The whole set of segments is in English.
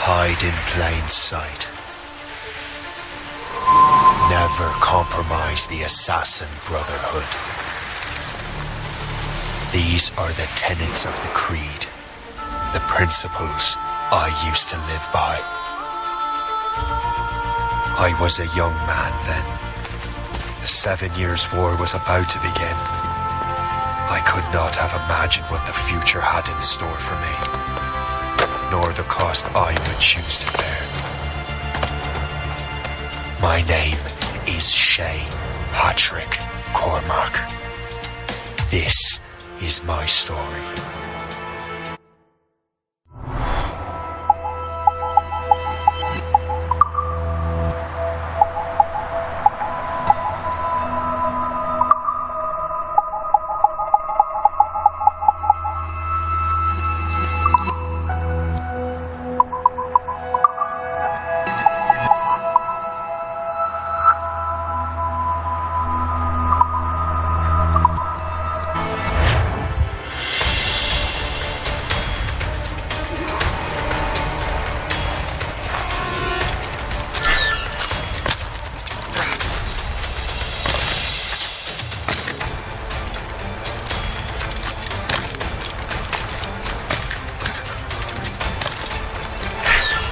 hide in plain sight. Never compromise the Assassin Brotherhood. These are the tenets of the creed, the principles I used to live by. I was a young man then. The 7 Years' War was about to begin. I could not have imagined what the future had in store for me, nor the cost I would choose to bear. My name is Shay Patrick Cormac. This is my story.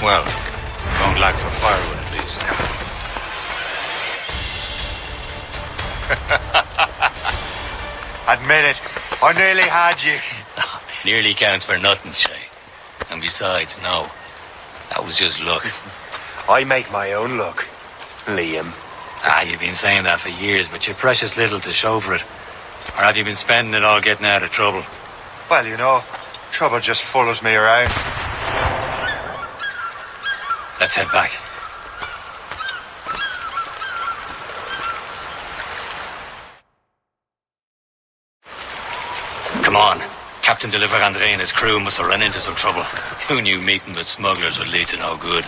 Well, don't lack for firewood at least. Admit it, I nearly had you. Nearly counts for nothing, Shay. And besides, no. That was just luck. I make my own luck, Liam. You've been saying that for years, but you've precious little to show for it. Or have you been spending it all getting out of trouble? Well, you know, trouble just follows me around. Let's head back. Come on. Captain de Andre and his crew must have run into some trouble. Who knew meeting with smugglers would lead to no good?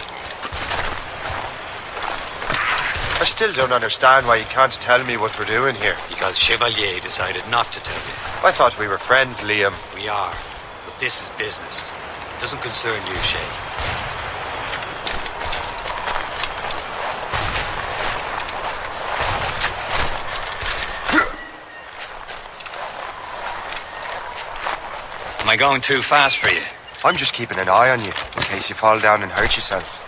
I still don't understand why you can't tell me what we're doing here. Because Chevalier decided not to tell you. I thought we were friends, Liam. We are. But this is business. It doesn't concern you, Shay. Am I going too fast for you? I'm just keeping an eye on you, in case you fall down and hurt yourself.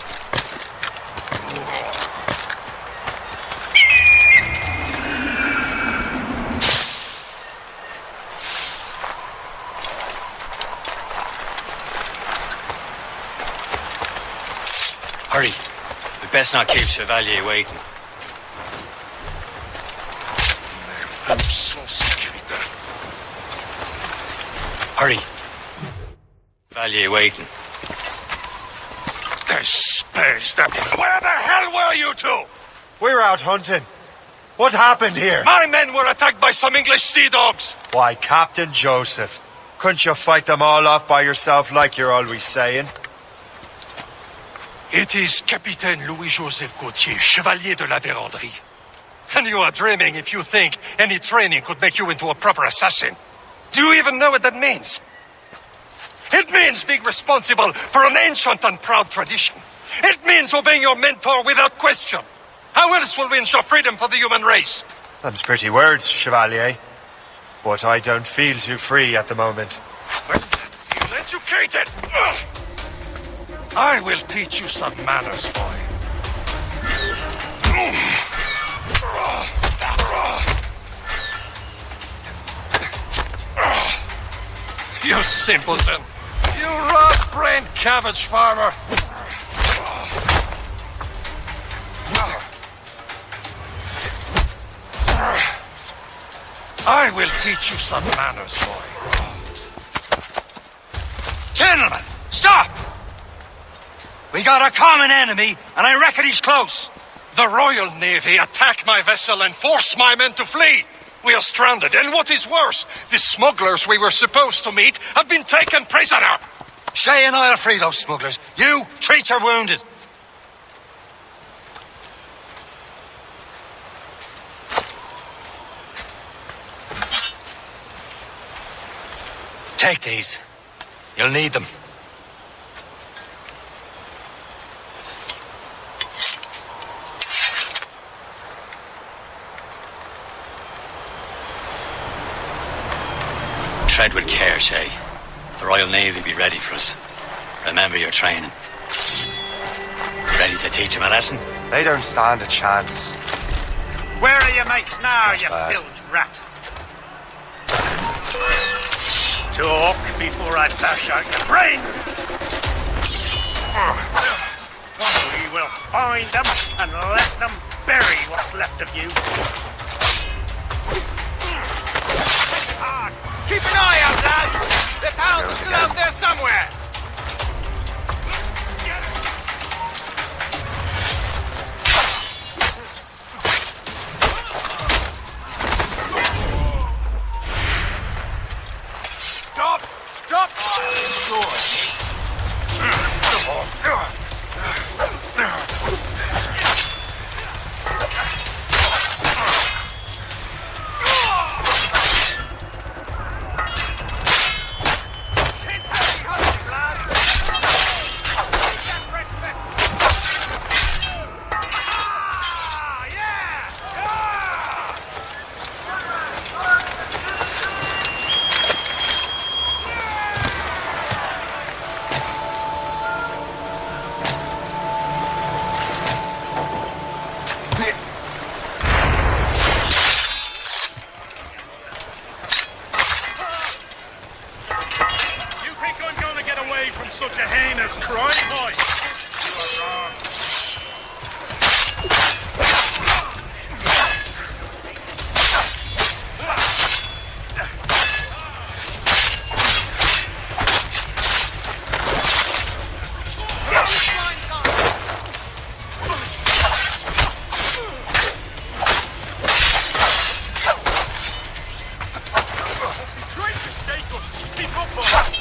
Hurry. We best not keep Chevalier waiting. Hurry. Chevalier waiting. Space them. Where the hell were you two? We're out hunting. What happened here? My men were attacked by some English sea dogs. Why, Captain Joseph, couldn't you fight them all off by yourself like you're always saying? It is Capitaine Louis-Joseph Gauthier, Chevalier de la Vérendrye. And you are dreaming if you think any training could make you into a proper assassin. Do you even know what that means? It means being responsible for an ancient and proud tradition. It means obeying your mentor without question. How else will we ensure freedom for the human race? Them's pretty words, Chevalier. But I don't feel too free at the moment. Well, feel educated. I will teach you some manners, boy. You simpleton. You rat-brained cabbage farmer. I will teach you some manners, boy. Gentlemen, stop! We got a common enemy, and I reckon he's close. The Royal Navy attack my vessel and force my men to flee. We are stranded, and what is worse, the smugglers we were supposed to meet have been taken prisoner. Shay and I'll free those smugglers. You treat your wounded. Take these. You'll need them. Tread with care, Shay. The Royal Navy be ready for us. Remember your training. Ready to teach them a lesson? They don't stand a chance. Where are your mates now, you bad. bilge rat? Talk before I bash out your brains! We will find them and let them bury what's left of you. Keep an eye out, lads! The hounds are still out there somewhere! Stop! Stop! Such a heinous crime, boy! You are wrong. He's trying to shake us. Keep up, boy!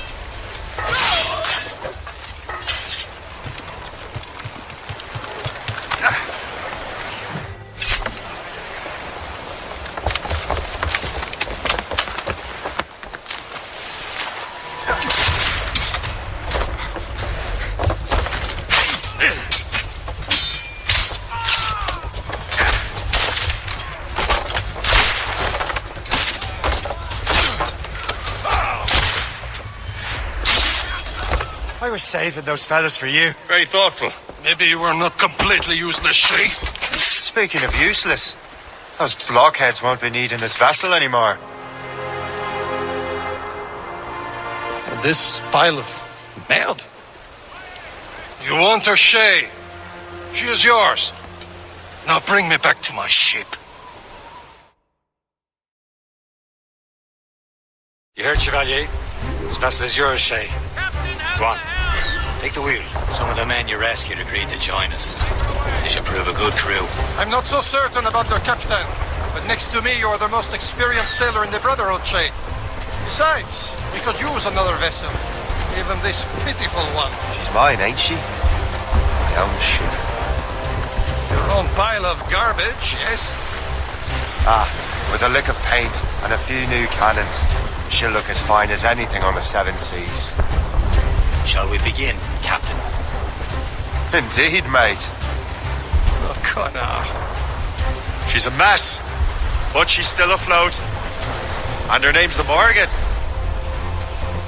I was saving those fellas for you. Very thoughtful. Maybe you were not completely useless, Shay. Speaking of useless, those blockheads won't be needing this vessel anymore. And this pile of mud. You want her, Shay? She is yours. Now bring me back to my ship. You heard, Chevalier? This vessel is yours, Shay. Go on. Take the wheel. Some of the men you rescued agreed to join us. They should prove a good crew. I'm not so certain about their captain, but next to me you are the most experienced sailor in the Brotherhood, Shay. Besides, we could use another vessel. Even this pitiful one. She's mine, ain't she? My own ship. Your own pile of garbage, yes? Ah, with a lick of paint and a few new cannons, she'll look as fine as anything on the seven seas. Shall we begin, Captain? Indeed, mate. Oh, Connor. She's a mess, but she's still afloat. And her name's the Morgan.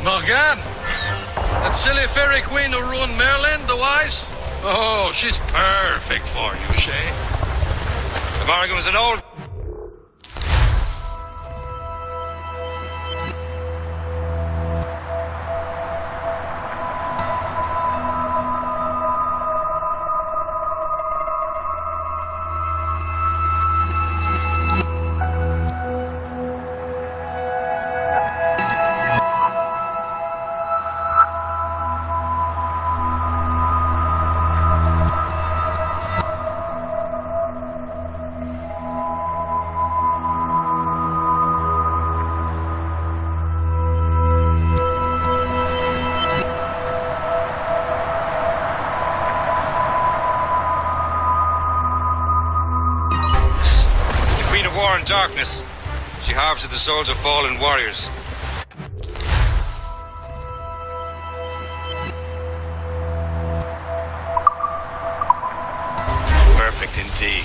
Morgan? That silly fairy queen who ruined Merlin, the wise? Oh, she's perfect for you, Shay. The Morgan was an old... War and darkness. She harvests the souls of fallen warriors. Perfect indeed.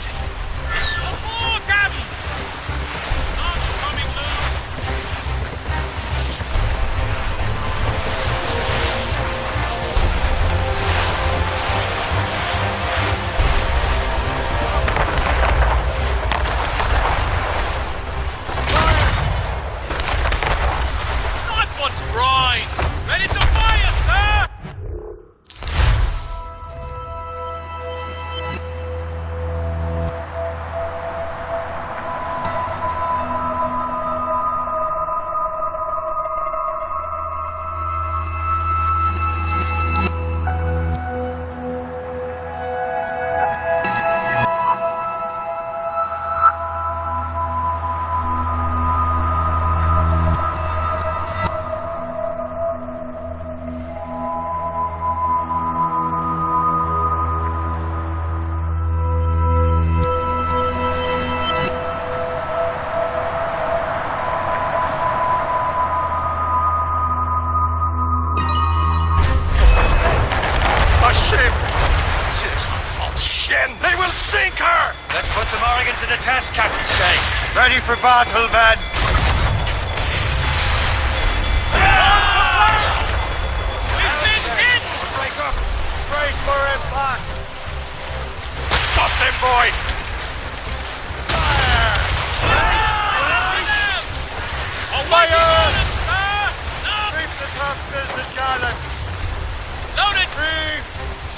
ship! This false Shen! They will sink her! Let's put the Morrigan to the test, Captain Shay. Ready for battle, men! Break up! Brace for impact! Stop them, boy! Fire! Reef the topsails and gallants! Loaded! Reef!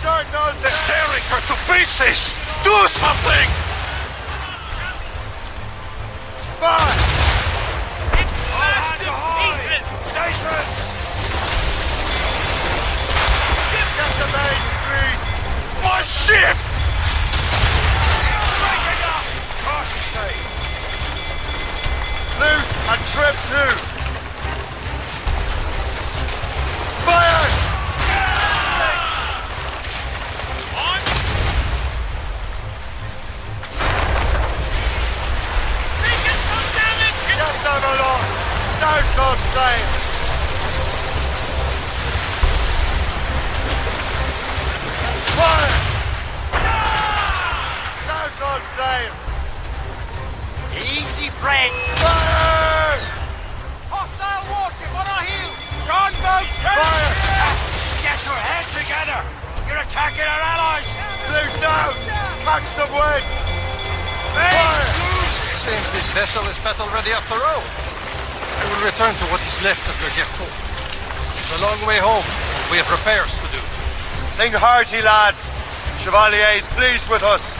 Short nose! They're tearing her to pieces! Do something! Fire! Stations! Get the main street! My ship! Caution, Shay. Loose and trim too! Fire! Get them along! Douse on sail! Fire! Douse on sail! Easy, Frank. Fire! Hostile warship on our heels! Gunboat, Fire! get your heads together. You're attacking our allies. Loose down! Catch some wind! Fire! Seems this vessel is battle ready after all. I will return to what is left of the Gerfo. It's a long way home. We have repairs to do. Sing hearty, lads! Chevalier is pleased with us.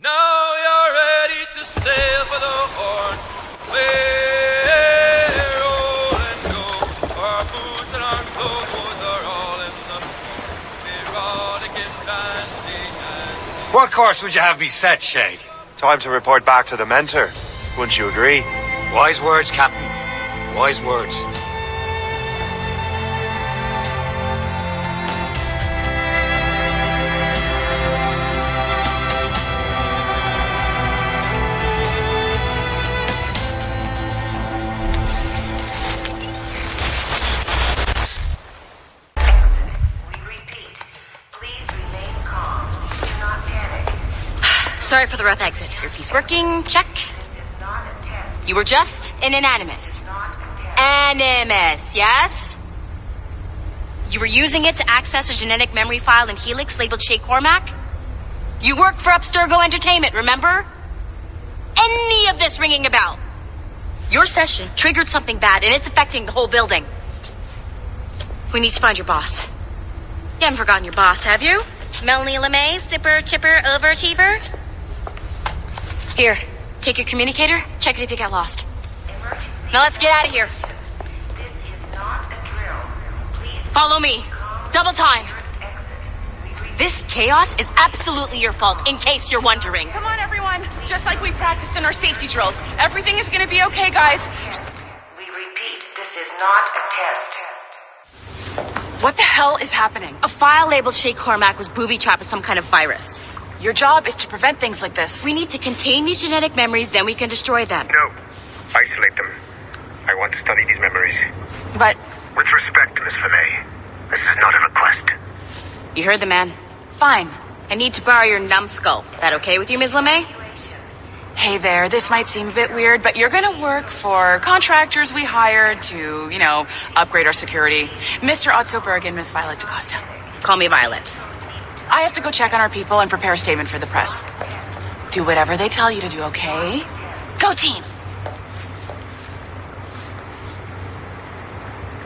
Now you're ready to sail for the Horn. We're roll and go. Our boots and our clothes are all in the erotic and dandy. What course would you have me set, Shay? Time to report back to the mentor. Wouldn't you agree? Wise words, Captain. Wise words. Sorry for the rough exit. Your piece working? Check. You were just an animus. Animus, yes? You were using it to access a genetic memory file in Helix labeled Shay Cormac? You worked for Abstergo Entertainment, remember? Any of this ringing a bell? Your session triggered something bad and it's affecting the whole building. We need to find your boss. You haven't forgotten your boss, have you? Melanie LeMay, sipper, chipper, overachiever? Here, take your communicator, check it if you got lost. Now let's get out of here. Follow me. Double time. This chaos is absolutely your fault, in case you're wondering. Come on, everyone. Just like we practiced in our safety drills. Everything is going to be okay, guys. We repeat, this is not a test. What the hell is happening? A file labeled Shay Cormac was booby-trapped with some kind of virus. Your job is to prevent things like this. We need to contain these genetic memories, then we can destroy them. No. Isolate them. I want to study these memories. But With respect, Miss LeMay, this is not a request. You heard the man. fine. I need to borrow your numbskull. That okay with you, Ms. LeMay? Hey there, this might seem a bit weird, but you're going to work for contractors we hired to, upgrade our security. Mr. Otto Berg and Miss Violet DaCosta. Call me Violet. I have to go check on our people and prepare a statement for the press. Do whatever they tell you to do, okay? Go team!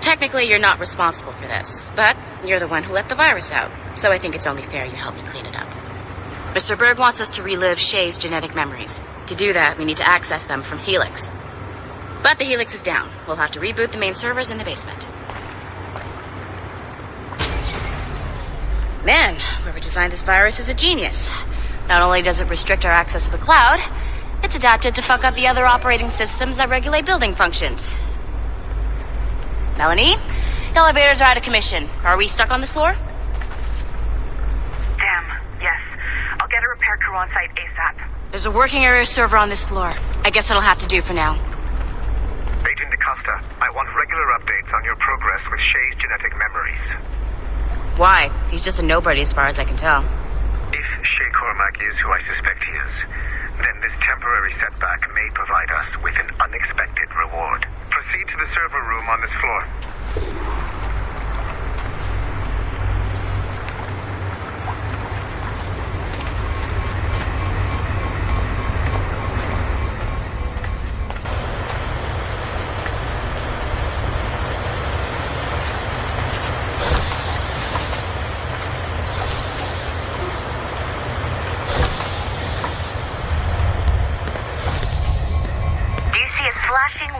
Technically, you're not responsible for this, but you're the one who let the virus out, so I think it's only fair you help me clean it up. Mr. Berg wants us to relive Shay's genetic memories. To do that, we need to access them from Helix. But the Helix is down. We'll have to reboot the main servers in the basement. Man, whoever designed this virus is a genius. Not only does it restrict our access to the cloud, it's adapted to fuck up the other operating systems that regulate building functions. Melanie, the elevators are out of commission. Are we stuck on this floor? Damn, yes. I'll get a on site ASAP. There's a working area server on this floor. I guess that'll have to do for now. Agent DaCosta, I want regular updates on your progress with Shay's genetic memories. Why? He's just a nobody as far as I can tell. If Shay Cormac is who I suspect he is, then this temporary setback may provide us with an unexpected reward. Proceed to the server room on this floor.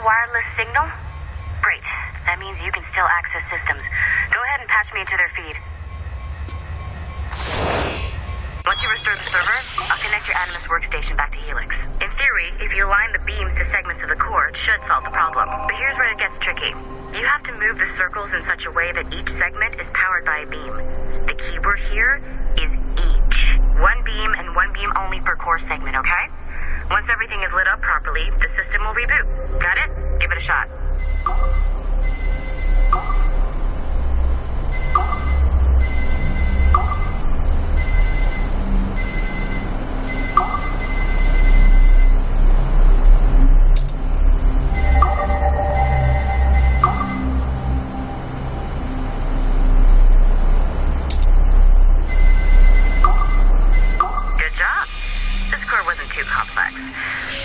Wireless signal? Great. That means you can still access systems. Go ahead and patch me into their feed. Once you restore the server, I'll connect your Animus workstation back to Helix. In theory, if you align the beams to segments of the core, it should solve the problem. But here's where it gets tricky. You have to move the circles in such a way that each segment is powered by a beam. The keyword here is each. One beam and one beam only per core segment, okay? Once everything is lit up properly, the system will reboot. Got it? Give it a shot. Good job. This core wasn't too complex.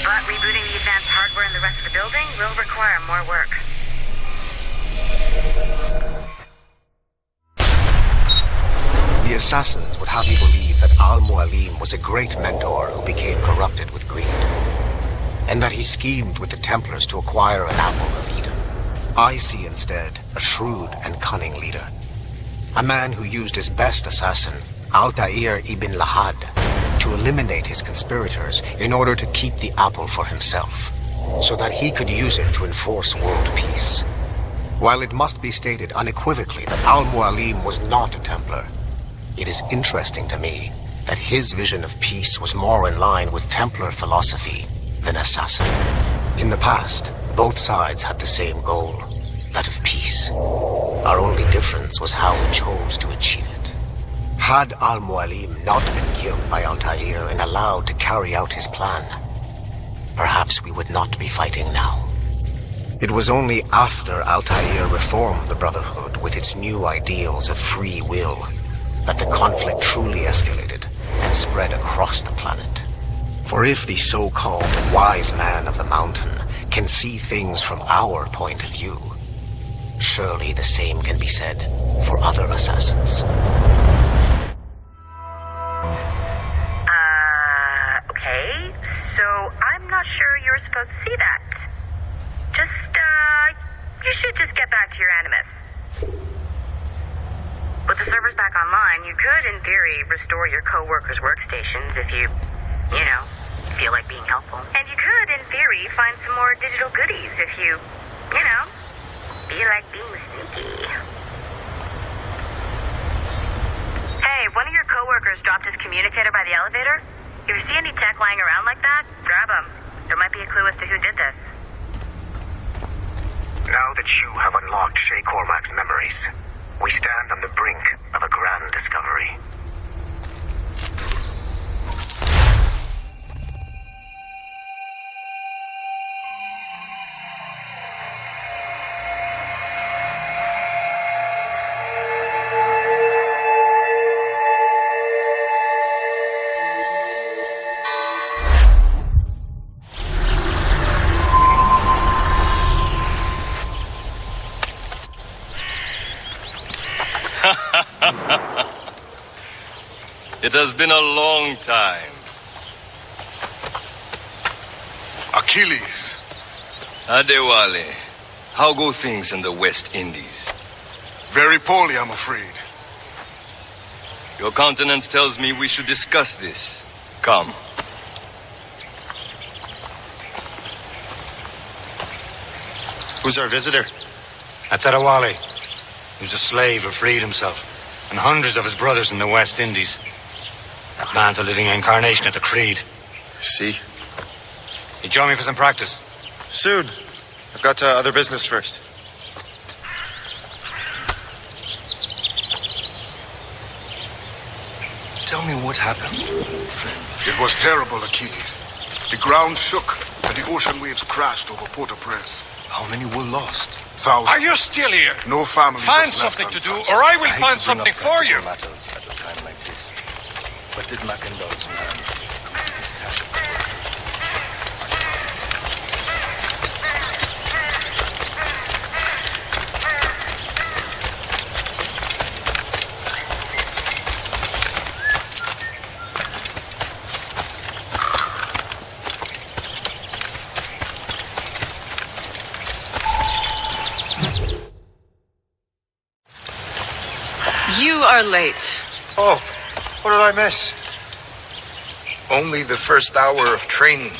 But rebooting the advanced hardware in the rest of the building will require more work. The assassins would have you believe that Al-Mualim was a great mentor who became corrupted with greed, and that he schemed with the Templars to acquire an apple of Eden. I see instead a shrewd and cunning leader, a man who used his best assassin, Altair ibn Lahad, to eliminate his conspirators in order to keep the apple for himself, so that he could use it to enforce world peace. While it must be stated unequivocally that Al-Mualim was not a Templar, it is interesting to me that his vision of peace was more in line with Templar philosophy than assassin. In the past, both sides had the same goal, that of peace. Our only difference was how we chose to achieve it. Had Al-Mualim not been killed by Altair and allowed to carry out his plan, perhaps we would not be fighting now. It was only after Altair reformed the Brotherhood with its new ideals of free will that the conflict truly escalated and spread across the planet. For if the so-called wise man of the mountain can see things from our point of view, surely the same can be said for other assassins. Okay, so I'm not sure you're supposed to see that. You should just get back to your Animus. With the servers back online, you could, in theory, restore your co-workers' workstations if you feel like being helpful. And you could, in theory, find some more digital goodies if you feel like being sneaky. Hey, if one of your co-workers dropped his communicator by the elevator, if you see any tech lying around like that, grab them. There might be a clue as to who did this. Now that you have unlocked Shay Cormac's memories, we stand on the brink of a grand discovery. It has been a long time. Achilles. Adewale, how go things in the West Indies? Very poorly, I'm afraid. Your countenance tells me we should discuss this. Come. Who's our visitor? That's Adewale. He was a slave who freed himself, and hundreds of his brothers in the West Indies. Man's a living incarnation of the creed. See? You join me for some practice? Soon. I've got other business first. Tell me what happened. It was terrible, Achilles. The ground shook, and the ocean waves crashed over Port-au-Prince. How many were lost? Thousands. Are you still here? No family Find was left something to do, untouched. or I will find something for you. Matters at a time like this. What did Mackendall's man do with his task? You are late. Oh, what did I miss? Only the first hour of training,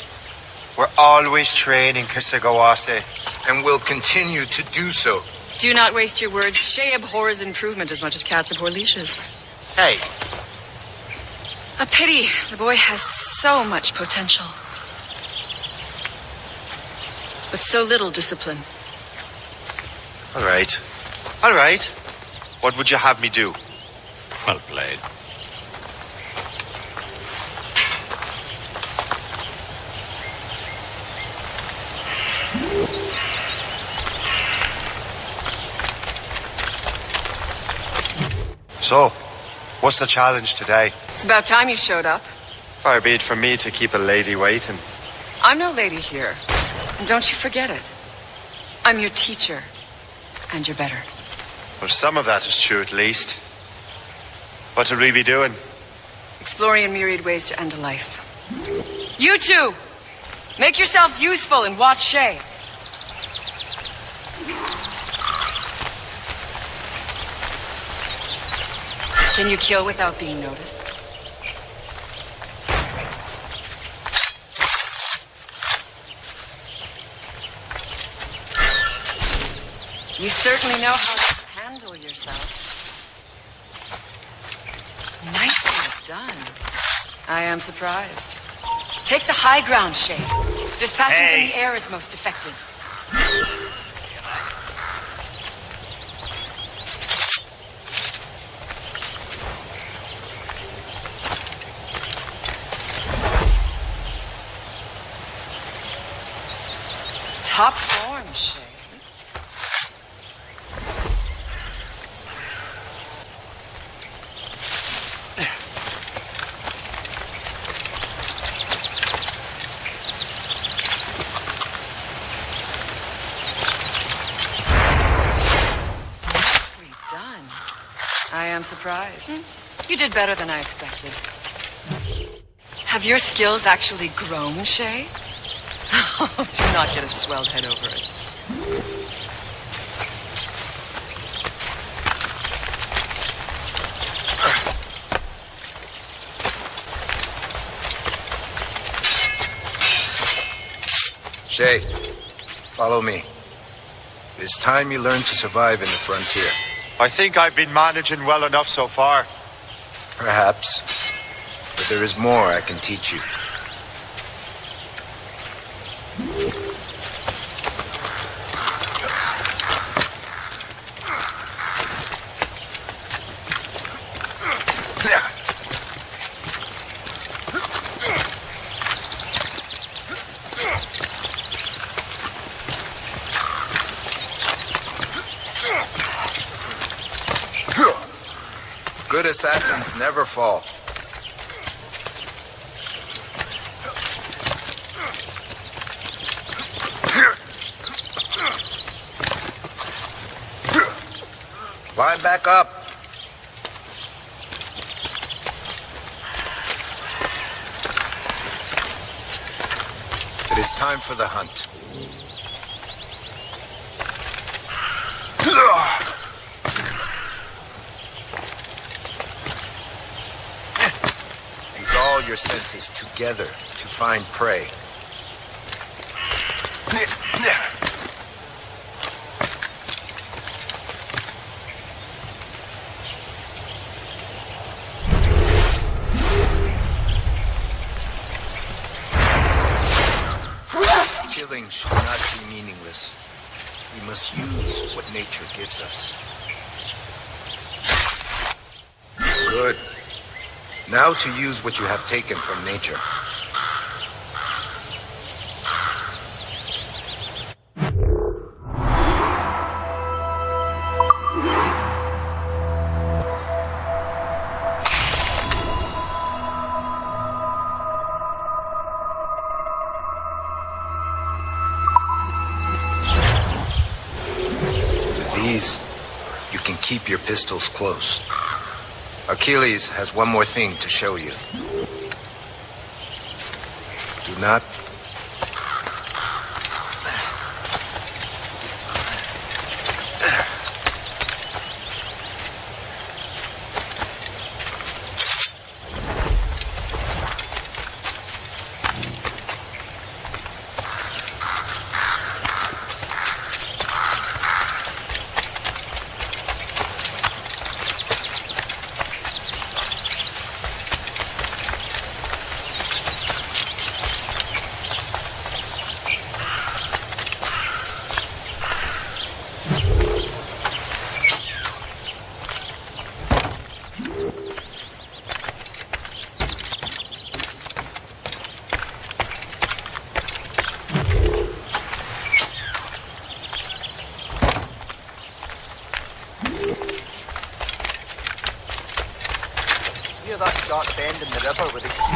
We're always training, Kisagawase. and will continue to do so. Do not waste your words. Shay abhors improvement as much as cats abhor leashes. Hey, A pity. The boy has so much potential. But so little discipline. all right. All right. What would you have me do? Well played. So, what's the challenge today? It's about time you showed up. Far be it from me to keep a lady waiting. I'm no lady here. And don't you forget it. I'm your teacher. And you're better. Well, some of that is true at least. What would we be doing? Exploring a myriad ways to end a life. You two! Make yourselves useful and watch Shay. Can you kill without being noticed? You certainly know how to handle yourself. Nicely done. I am surprised. Take the high ground, Shay. Dispatching from the air is most effective. Top form, Shay. Nicely done. I am surprised. You did better than I expected. Have your skills actually grown, Shay? Do not get a swelled head over it. Shay, follow me. It's time you learn to survive in the frontier. I think I've been managing well enough so far. Perhaps. But there is more I can teach you. Good assassins never fall. Climb back up. It is time for the hunt. Use all your senses together to find prey. should not be meaningless. We must use what nature gives us. Good. Now to use what you have taken from nature. You can keep your pistols close. Achilles has one more thing to show you. Do not...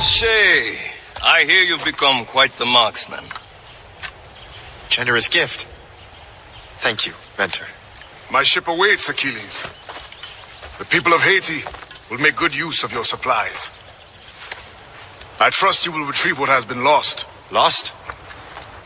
Shay, I hear you've become quite the marksman. Generous gift. Thank you, mentor. My ship awaits, Achilles. The people of Haiti will make good use of your supplies. I trust you will retrieve what has been lost. Lost?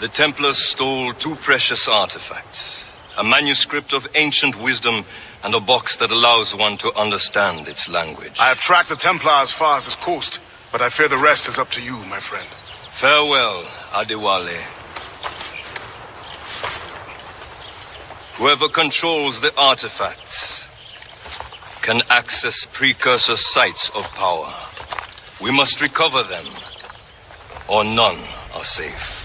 The Templars stole 2 precious artifacts. A manuscript of ancient wisdom and a box that allows one to understand its language. I have tracked the Templar as far as this coast, but I fear the rest is up to you, my friend. Farewell, Adewale. Whoever controls the artifacts can access precursor sites of power. We must recover them, or none are safe.